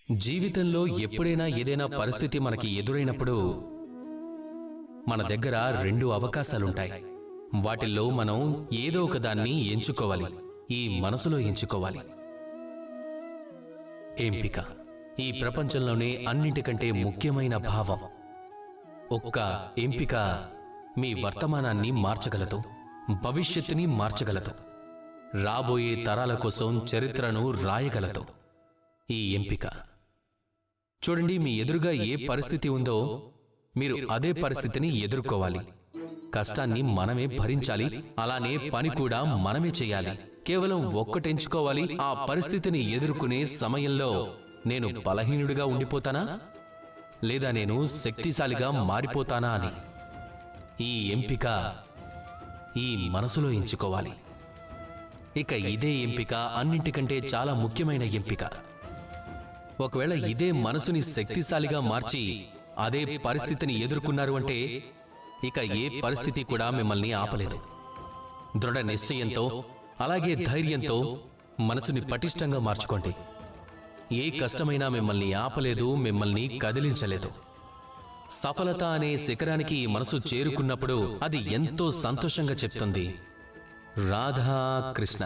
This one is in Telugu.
జీవితంలో ఎప్పుడైనా ఏదైనా పరిస్థితి మనకి ఎదురైనప్పుడు మన దగ్గర రెండు అవకాశాలుంటాయి. వాటిల్లో మనం ఏదో ఒక దాన్ని ఎంచుకోవాలి. ఈ మనసులో ఎంచుకోవాలి. ఎంపిక ఈ ప్రపంచంలోనే అన్నింటికంటే ముఖ్యమైన భావం. ఒక్క ఎంపిక మీ వర్తమానాన్ని మార్చగలదు, భవిష్యత్తుని మార్చగలదు, రాబోయే తరాల కోసం చరిత్రను రాయగలదు. ఈ ఎంపిక చూడండి, మీ ఎదురుగా ఏ పరిస్థితి ఉందో మీరు అదే పరిస్థితిని ఎదుర్కోవాలి. కష్టాన్ని మనమే భరించాలి, అలానే పని కూడా మనమే చేయాలి. కేవలం ఒక్కటెంచుకోవాలి. ఆ పరిస్థితిని ఎదుర్కొనే సమయంలో నేను బలహీనుడిగా ఉండిపోతానా లేదా నేను శక్తిశాలిగా మారిపోతానా అని. ఈ ఎంపిక ఈ మనసులో ఎంచుకోవాలి. ఇక ఇదే ఎంపిక అన్నింటికంటే చాలా ముఖ్యమైన ఎంపిక. ఒకవేళ ఇదే మనసుని శక్తిశాలిగా మార్చి అదే పరిస్థితిని ఎదుర్కొన్నారు అంటే ఇక ఏ పరిస్థితి కూడా మిమ్మల్ని ఆపలేదు. దృఢ నిశ్చయంతో అలాగే ధైర్యంతో మనసుని పటిష్టంగా మార్చుకోండి. ఏ కష్టమైనా మిమ్మల్ని ఆపలేదు, మిమ్మల్ని కదిలించలేదు. సఫలత అనే శిఖరానికి ఈ మనసు చేరుకున్నప్పుడు అది ఎంతో సంతోషంగా చెప్తుంది, రాధా కృష్ణ.